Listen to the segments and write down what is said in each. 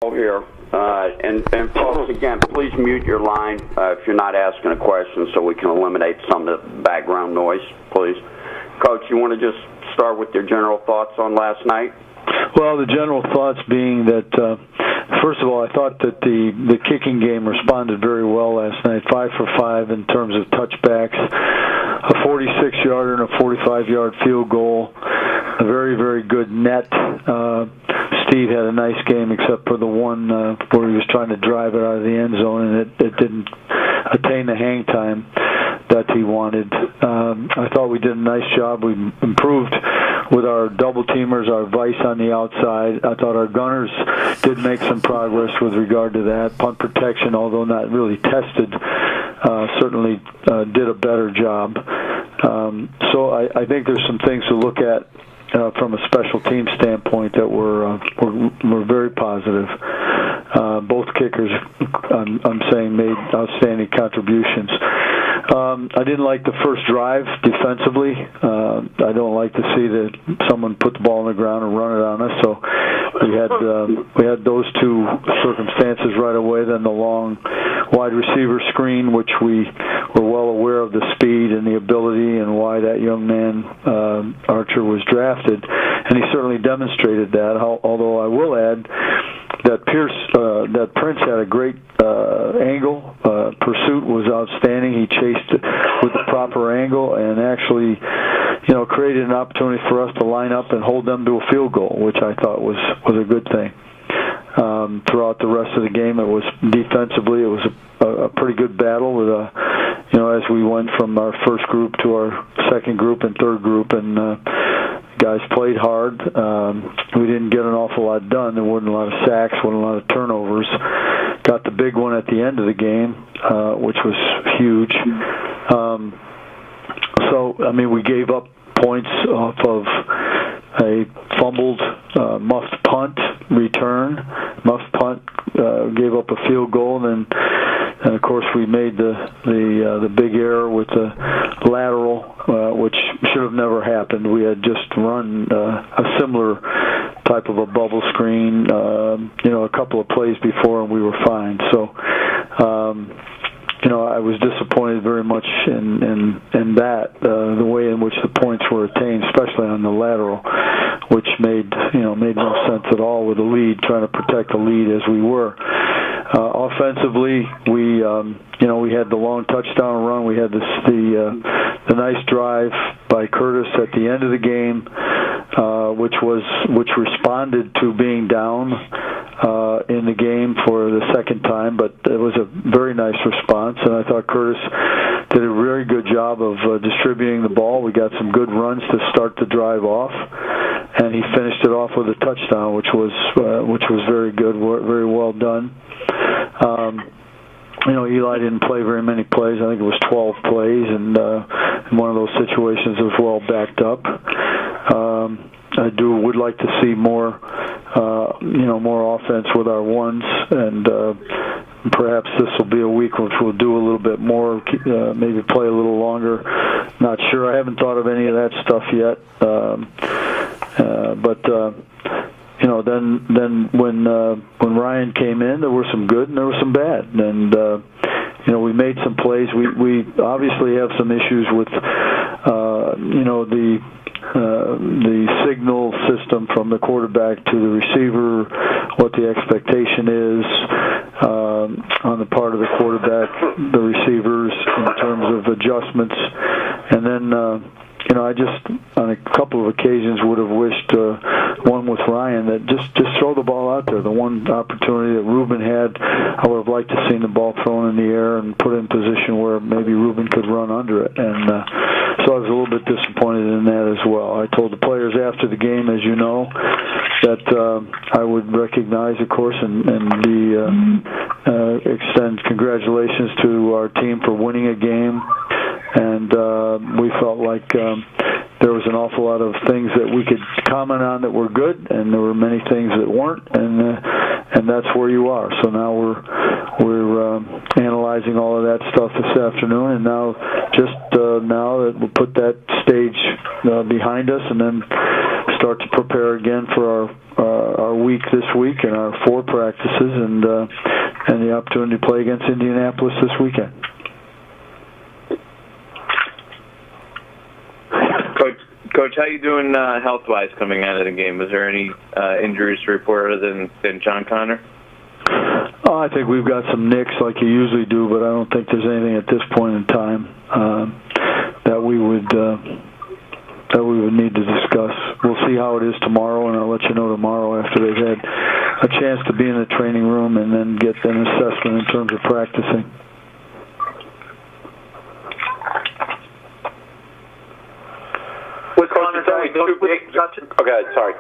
Here. And folks, again, please mute your line if you're not asking a question so we can eliminate some of the background noise, please. Coach, you want to just start with your general thoughts on last night? Well, the general thoughts being that, first of all, I thought that the kicking game responded very well last night, 5 for 5 in terms of touchbacks, a 46-yarder and a 45-yard field goal, a very, very good net. Steve had a nice game except for the one where he was trying to drive it out of the end zone, and it didn't attain the hang time that he wanted. I thought we did a nice job. We improved with our double teamers, our vice on the outside. I thought our gunners did make some progress with regard to that. Punt protection, although not really tested, certainly did a better job. So I think there's some things to look at from a special team standpoint that were very positive. Both kickers, I'm saying, made outstanding contributions. I didn't like the first drive defensively. I don't like to see that someone put the ball on the ground and run it on us. So we had those two circumstances right away. Then the long wide receiver screen, which we were well aware of the speed and the ability and why that young man Archer was drafted, and he certainly demonstrated that. Although I will add that that Prince had a great angle. Pursuit was outstanding. He chased it with the proper angle and actually, created an opportunity for us to line up and hold them to a field goal, which I thought was a good thing. Throughout the rest of the game, it was defensively, it was a pretty good battle with as we went from our first group to our second group and third group, and guys played hard. We didn't get an awful lot done. There wasn't a lot of sacks, wasn't a lot of turnovers. Got the big one at the end of the game, which was huge. We gave up points off of a fumbled muffed punt return. Muffed punt gave up a field goal, and of course we made the big error with the lateral, which should have never happened. We had just run a similar type of a bubble screen, a couple of plays before, and we were fine. So, I was disappointed very much in that, the way in which the points were attained, especially on the lateral, which made no sense at all with the lead, trying to protect the lead as we were. Offensively, we had the long touchdown run. We had the nice drive by Curtis at the end of the game, which responded to being down in the game for the second time, but it was a very nice response, and I thought Curtis did a very good job of distributing the ball. We got some good runs to start the drive off, and he finished it off with a touchdown, which was very good, very well done. Eli didn't play very many plays. I think it was 12 plays, and in one of those situations it was well backed up. I would like to see more offense with our ones, and perhaps this will be a week which we'll do a little bit more, maybe play a little longer. Not sure. I haven't thought of any of that stuff yet. Then when Ryan came in, there were some good and there were some bad, and we made some plays. We obviously have some issues with the signal system from the quarterback to the receiver, what the expectation is on the part of the quarterback, the receivers, in terms of adjustments. And then I just, on a couple of occasions, would have wished, one with Ryan, that just throw the ball out there. The one opportunity that Ruben had, I would have liked to seen the ball thrown in the air and put in position where maybe Ruben could run under it. And so I was a little bit disappointed in that as well. I told the players after the game, as you know, that I would recognize, of course, and extend congratulations to our team for winning a game. And we felt like there was an awful lot of things that we could comment on that were good, and there were many things that weren't, and that's where you are. So now we're analyzing all of that stuff this afternoon, and now that we'll put that stage behind us, and then start to prepare again for our week this week and our 4 practices, and the opportunity to play against Indianapolis this weekend. Coach, how you doing health-wise coming out of the game? Was there any injuries to report other than John Connor? Oh, I think we've got some nicks like you usually do, but I don't think there's anything at this point in time that we would need to discuss. We'll see how it is tomorrow, and I'll let you know tomorrow after they've had a chance to be in the training room and then get an assessment in terms of practicing. Was Connor okay, sorry.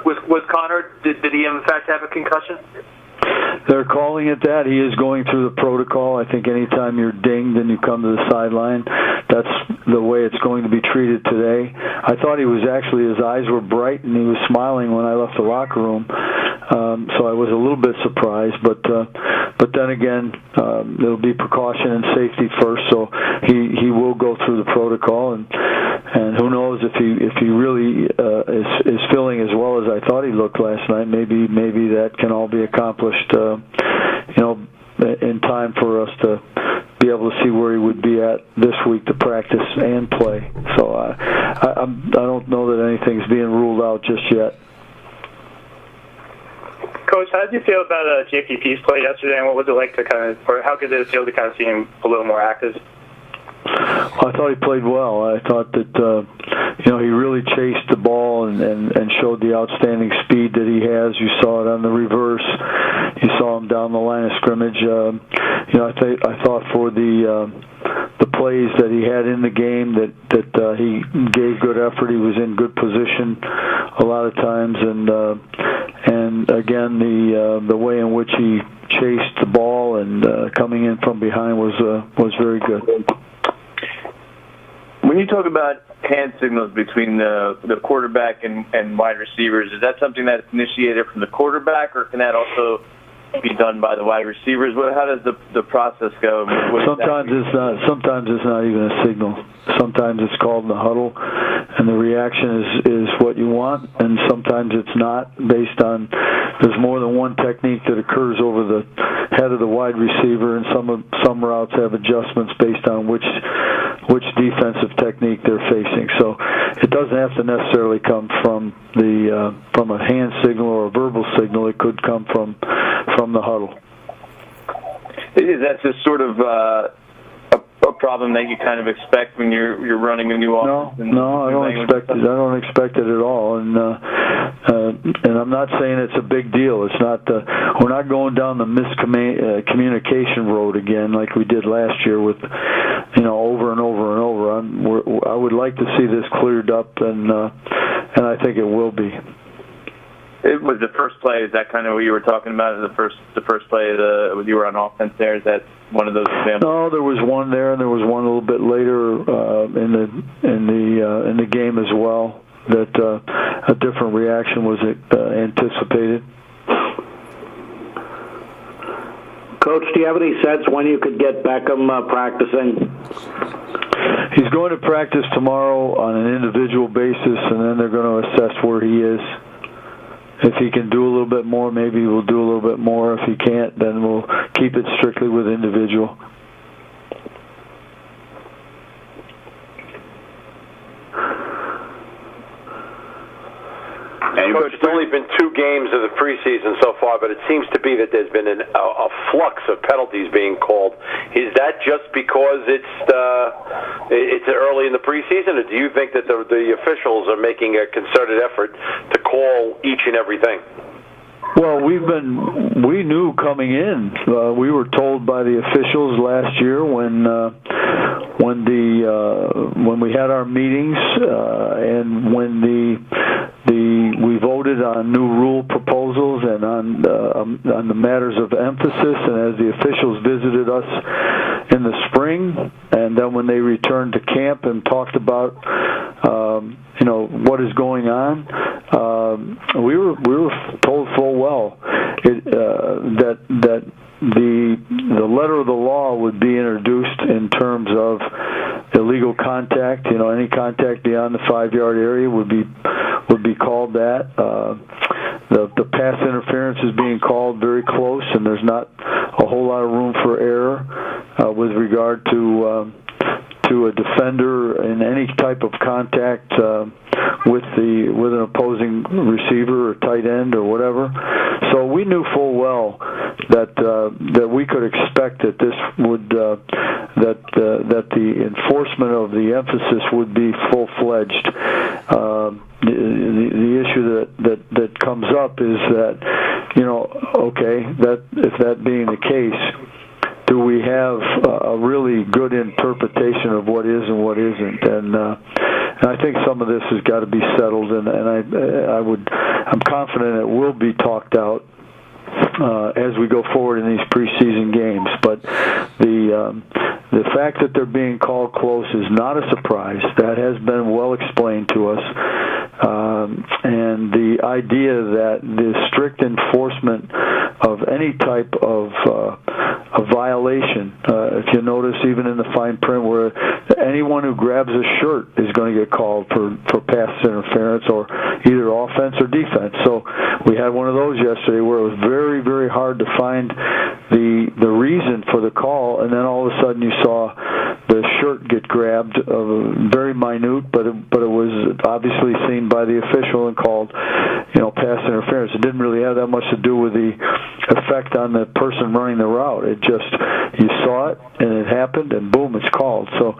Was Connor, did he in fact have a concussion? They're calling it that. He is going through the protocol. I think anytime you're dinged and you come to the sideline, that's the way it's going to be treated today. I thought he was actually, his eyes were bright and he was smiling when I left the locker room. So I was a little bit surprised, but then again, there'll be precaution and safety first. So he will go through the protocol, and who knows if he really is feeling as well as I thought he looked last night. Maybe that can all be accomplished, in time for us to be able to see where he would be at this week to practice and play. So I don't know that anything's being ruled out just yet. Coach, how did you feel about JPP's play yesterday, and what was it like to or how did it feel to kind of see him a little more active? I thought he played well. I thought that he really chased the ball and showed the outstanding speed that he has. You saw it on the reverse. You saw him down the line of scrimmage. I thought for the plays that he had in the game that he gave good effort. He was in good position a lot of times, and again the way in which he chased the ball and coming in from behind was very good. When you talk about hand signals between the quarterback and wide receivers, is that something that's initiated from the quarterback, or can that also be done by the wide receivers? How does the process go? Sometimes it's not. Sometimes it's not even a signal. Sometimes it's called in the huddle, and the reaction is what you want, and sometimes it's not, based on there's more than one technique that occurs over the head of the wide receiver, and some routes have adjustments based on which defensive technique they're facing. So it doesn't have to necessarily come from a hand signal or a verbal signal. It could come from the huddle. Is that just sort of a problem that you kind of expect when you're running a new offense? No, I don't expect it. I don't expect it at all. And I'm not saying it's a big deal. It's not. We're not going down the miscommunication road again like we did last year with, over and over and over. I would like to see this cleared up, and I think it will be. It was the first play. Is that kind of what you were talking about? The first play when you were on offense there? Is that one of those examples? No, there was one there, and there was one a little bit later in the game as well. That a different reaction was anticipated. Coach, do you have any sense when you could get Beckham practicing? He's going to practice tomorrow on an individual basis, and then they're going to assess where he is. If he can do a little bit more, maybe we'll do a little bit more. If he can't, then we'll keep it strictly with individual. And Coach, it's only been 2 games of the preseason so far, but it seems to be that there's been a flux of penalties being called. Is that just because it's early in the preseason, or do you think that the officials are making a concerted effort to call each and everything? Well, we knew coming in. We were told by the officials last year when we had our meetings and when we voted on new rule proposals and on the matters of emphasis, and as the officials visited us in the spring, and then when they returned to camp and talked about what is going on, we were told full well that the letter of the law would be introduced in terms of illegal illegal contact. Any contact beyond the 5-yard area would be called that. The pass interference is being called very close, and there's not a whole lot of room for error with regard to a defender in any type of contact with an opposing receiver or tight end or whatever. So we knew full well that we could expect that this would that the enforcement of the emphasis would be full-fledged. The issue that comes up is that if that being the case, do we have a really good interpretation of what is and what isn't? And I think some of this has got to be settled, and I'm confident it will be talked out as we go forward in these preseason games. But the fact that they're being called close is not a surprise. That has been well explained to us. And the idea that the strict enforcement of any type of violation, if you notice even in the fine print where anyone who grabs a shirt is going to get called for pass interference or either offense or defense. So we had one of those yesterday where it was very, very hard to find the reason for the call, and then all of a sudden you saw the shirt get grabbed, very minute, but it was obviously seen by the official and called, pass interference. It didn't really have that much to do with the effect on the person running the route. It just, you saw it and it happened, and boom, it's called. So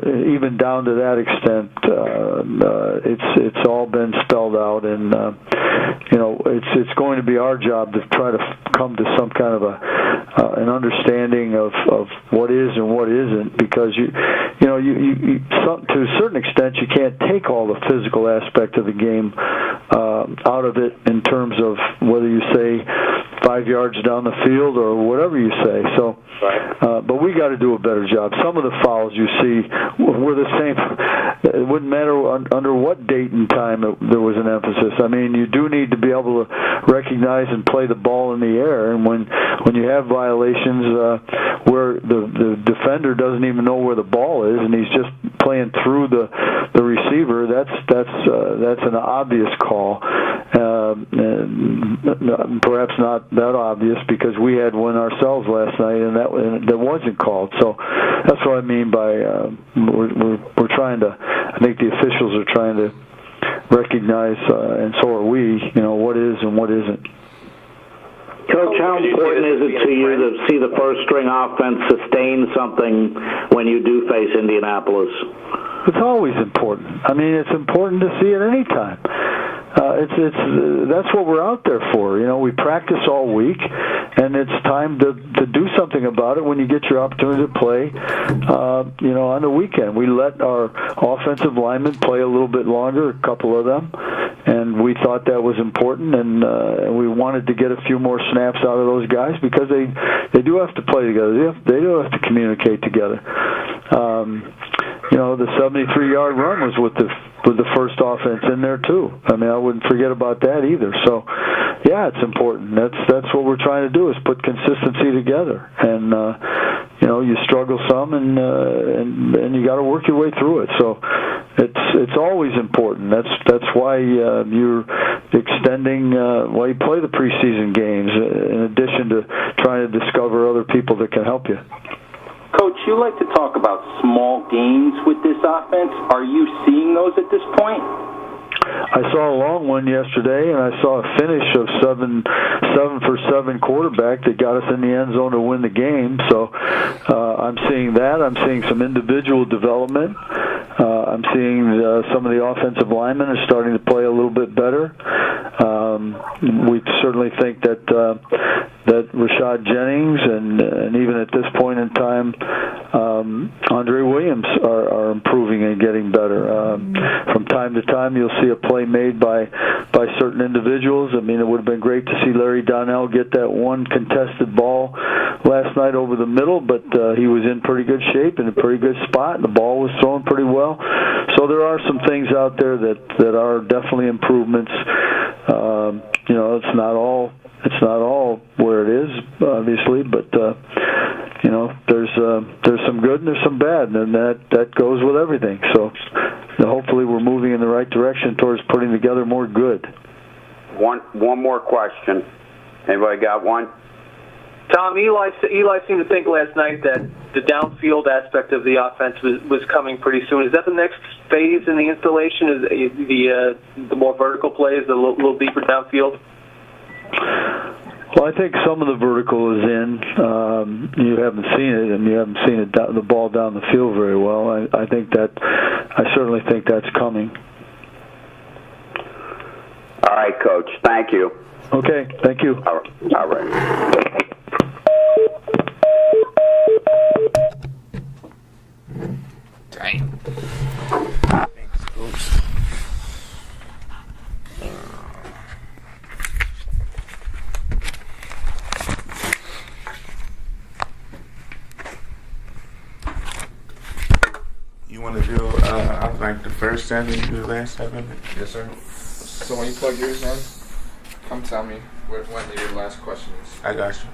even down to that extent, it's all been spelled out, and it's going to be our job to try to come to some kind of an understanding of what is and what isn't, because you to a certain extent you can't take all the physical aspect of the game out of it in terms of whether you say 5 yards down the field or whatever you say. So, but we got to do a better job. Some of the fouls you see were the same. It wouldn't matter under what date and time there was an emphasis. I mean, you do need to be able to recognize and play the ball in the air. And when you have violations where the defender doesn't even know where the ball is and he's just playing through the receiver, that's an obvious call. Perhaps not that obvious, because we had one ourselves last night and that wasn't called. So that's what I mean by we're trying to. I think the officials are trying to recognize, and so are we. What is and what isn't. Coach, how important is it to you to see the first string offense sustain something when you do face Indianapolis? It's always important. I mean, it's important to see it any time. That's what we're out there for. We practice all week, and it's time to do something about it when you get your opportunity to play. On the weekend, we let our offensive linemen play a little bit longer, a couple of them, and we thought that was important, and we wanted to get a few more snaps out of those guys because they do have to play together. They do have to communicate together. The 73-yard run was with the first offense in there too. I mean, I wouldn't forget about that either. So, yeah, it's important. That's what we're trying to do, is put consistency together. And you struggle some, and you got to work your way through it. So, it's always important. That's why you're extending why you play the preseason games, in addition to trying to discover other people that can help you. Coach, you like to talk about small gains with this offense. Are you seeing those at this point? I saw a long one yesterday, and I saw a finish of 7-for-7 quarterback that got us in the end zone to win the game. So I'm seeing that. I'm seeing some individual development. I'm seeing some of the offensive linemen are starting to play a little bit better. We certainly think that Rashad Jennings and even at this point in time, Andre Williams are improving and getting better. From time to time, you'll see a play made by certain individuals. I mean, it would have been great to see Larry Donnell get that one contested ball last night over the middle, but he was in pretty good shape and a pretty good spot, and the ball was thrown pretty well. So there are some things out there that are definitely improvements. It's not all where it is, obviously, but there's some good and there's some bad, and that question. Anybody got one? Tom, Eli seemed to think last night that the downfield aspect of the offense was coming pretty soon. Is that the next phase in the installation? Is the more vertical plays, a little deeper downfield? Well, I think some of the vertical is in. You haven't seen it, and you haven't seen it the ball down the field very well. I certainly think that's coming. All right, Coach. Thank you. Okay. Thank you. All right. Dang. Thanks, Coach. You want to do like the first 7, you do the last 7? Yes, sir. So when you plug yours in, come tell me when your last question is. I got you.